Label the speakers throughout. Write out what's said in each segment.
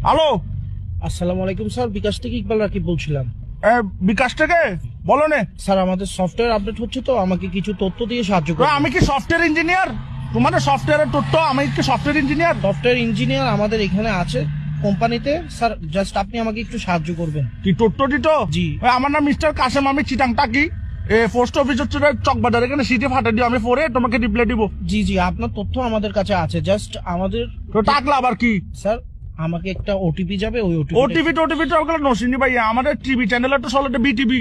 Speaker 1: Hello,
Speaker 2: আসসালামু আলাইকুম sir, বিকাশ থেকে ইকবাল রাকিব বলছিলাম।
Speaker 1: বিকাশ থেকে বলো নে।
Speaker 2: স্যার আমাদের সফটওয়্যার আপডেট হচ্ছে, তো আমাকে কিছু তথ্য দিয়ে সাহায্য করুন।
Speaker 1: আমি কি সফটওয়্যার ইঞ্জিনিয়ার? তোমাদের সফটওয়্যারের তথ্য, আমি কি সফটওয়্যার ইঞ্জিনিয়ার?
Speaker 2: সফটওয়্যার ইঞ্জিনিয়ার আমাদের এখানে আছে কোম্পানিতে। স্যার জাস্ট আপনি আমাকে একটু সাহায্য করবেন।
Speaker 1: কি তথ্য দিত?
Speaker 2: জি।
Speaker 1: আমার নাম মিস্টার কাসেম, আমি চিটাং টাকি। পোস্ট অফিস হচ্ছে চকবাজার, এখানে সিটি ফাটা দিও, আমি পরে তোমাকে রিপ্লাই দিব।
Speaker 2: জি জি, আপনার তথ্য আমাদের কাছে আছে। জাস্ট আমাদের
Speaker 1: তো টাকলা আবার কি?
Speaker 2: স্যার আমাকে একটা ওটিপি যাবে, ওই
Speaker 1: ওটিভি ওগুলো নসিনি ভাই, আমাদের টিভি চ্যানেল তো চলে বিটিভি।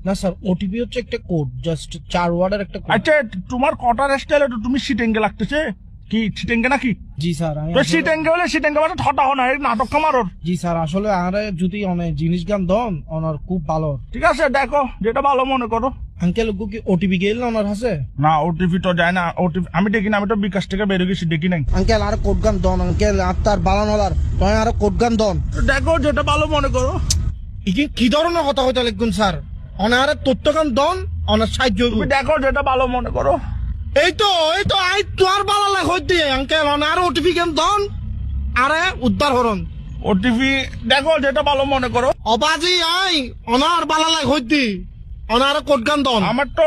Speaker 2: না স্যার, ওটিপি হচ্ছে একটা কোড, জাস্ট 4 ওয়ার্ডের একটা কোড।
Speaker 1: আচ্ছা, তোমার কটার স্টাইল তুমি সিটেঙ্গে লাগতেছে কি? সিটেঙ্গে নাকি?
Speaker 2: জি স্যার, আমি
Speaker 1: তো সিটেঙ্গে হলে সিটেঙ্গে মানে ঠটা হো না, এই নাটক কামারোর।
Speaker 2: জি স্যার, আসলে আরে যদি অনেক জিনিস গান দন ওনার খুব ভালো।
Speaker 1: ঠিক আছে, দেখো যেটা ভালো মনে করো।
Speaker 2: আঙ্কেল কি ওটিপি গেল না ওনার হাসে?
Speaker 1: না, ওটিভি তো যায় না। ওটিভি আমি দেখি না, আমি তো বিকাশ থেকে বেরো গেছি, দেখি নাই।
Speaker 2: আঙ্কেল আর কোড গান দন, আঙ্কেল আপনার বালানলার তয় আর কোড গান দন।
Speaker 1: দেখো যেটা ভালো মনে করো।
Speaker 2: কি ধরনের কথা হইতে লিখুন স্যার? অনারে তথ্য গান দন, অনার সাহায্য
Speaker 1: তুমি দেখো যেটা ভালো মনে করো।
Speaker 2: এই তো আই তোর বালা লাগ হইতে আঙ্কেল অনার ওটিপি গান দন, আরে উদ্ধার হরন।
Speaker 1: ওটিভি দেখো যেটা ভালো মনে করো।
Speaker 2: অবাজি আই অনার বালা লাগ হইতে অনার কোড গান দন।
Speaker 1: আমার তো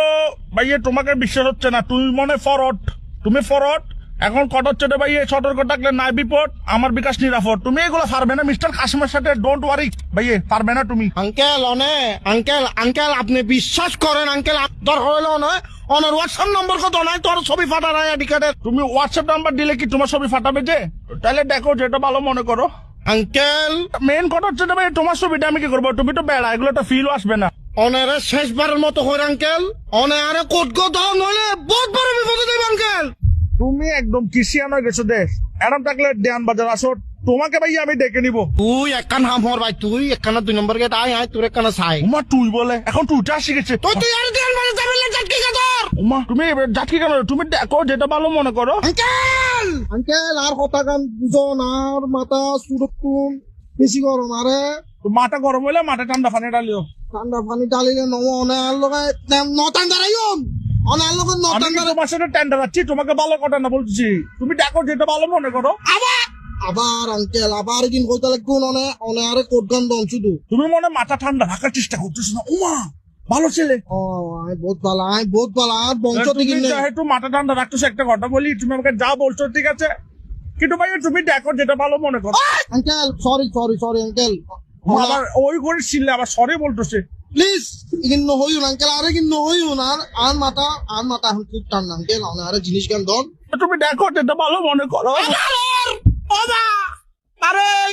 Speaker 1: ভাইয়ে তোমাকে বিশ্বাস হচ্ছে না, তুমি মনে ফরওয়ার্ড, তুমি ফরওয়ার্ড। এখন কট হচ্ছে রে ভাইয়ে, সতর্ক থাকলে নাই বিপদ, আমার বিকাশ নিরাপদ। তুমি এগুলো পারবে না মিস্টার কাশিমের সাথে, ডোন্ট ওয়ারি ভাইয়ে, পারবে না তুমি।
Speaker 2: আঙ্কেল আঙ্কেল আপনি বিশ্বাস করেন আঙ্কেল, দরকার হইলে অনার হোয়াটসঅ্যাপ নম্বর কত নাই তোর ছবি ফাটা নাই আইডি কার্ডের।
Speaker 1: তুমি হোয়াটসঅ্যাপ নাম্বার দিলে কি তোমার ছবি ফাটাবে যে? তাহলে দেখো যেটা ভালো মনে করো।
Speaker 2: আঙ্কেল
Speaker 1: মেন কথা হচ্ছে রে ভাই, তোমার ছবিটা আমি কি করবো? তুমি তো বেড়া, এগুলো তো ফিলও আসবে না।
Speaker 2: অনারে শেষবারের মতো হইর আঙ্কেল, অনারে কোড গো নইলে বহুত বড় বিপদে দেব আঙ্কেল।
Speaker 1: তুমি একদম কিসিয়ান হয়ে গেছো দেশ। এরম থাকলে দেয়ান বাজার আসো, তোমাকে ভাই আমি ডেকে নিবো।
Speaker 2: তুই একখান হাম হর ভাই, তুই একখানা 2 নম্বর গেট আয় তোর একখানা চাই।
Speaker 1: উমা তুই বলে, এখন তুইটা শিখেছে।
Speaker 2: তুই আর দেন মানে যাবি না জাটকি গাদর।
Speaker 1: উমা তুমি যাচ্ছি কেন? তুমি দেখো যেটা ভালো মনে করো।
Speaker 2: আঙ্কেল আর কথা গান বুঝন, আর মাথা সুরক্ষণ বেশি গরম, আরে
Speaker 1: তো মাথা গরম হইলে মাথা ঠান্ডা পানি ডালিও।
Speaker 2: ঠান্ডা পানি ডালিলে নম অনার লগে নটান দাঁড়াইম, অনার লগে
Speaker 1: আমি
Speaker 2: নটান
Speaker 1: কি
Speaker 2: দাঁড়াই।
Speaker 1: তোমার সাথে টেন্ডার আছি, তোমাকে ভালো কথা না বলছি। তুমি দেখো যেটা ভালো মনে করো।
Speaker 2: আবার আঙ্কেল আবার কিন কইতে লাগুন, অনারে কোড গান দন শুধু।
Speaker 1: তুমি মনে মাথা ঠান্ডা রাখার চেষ্টা করতেছ না। উমা ভালো ছেলে।
Speaker 2: ও আই বহুত ভালো আর বংশ
Speaker 1: তুমি
Speaker 2: থেকে নেই।
Speaker 1: যেহেতু মাথা ঠান্ডা রাখতেছো, একটা কথা বলি, তুমি আমাকে যা বলছো ঠিক আছে, কিন্তু ভাই তুমি দেখো যেটা ভালো মনে করো।
Speaker 2: আঙ্কেল সরি আঙ্কেল,
Speaker 1: আবার ওই করে ছিলে আবার সরি বলতেছে।
Speaker 2: প্লিজ কিন্তু হইউন আঙ্কেল, আরে কিন্তু হইউন আর মাথা এখন খুব ঠান্ডা আঙ্কেল, আরে জিনিস গান দন।
Speaker 1: তুমি দেখো যেটা ভালো মনে করো।
Speaker 2: আরে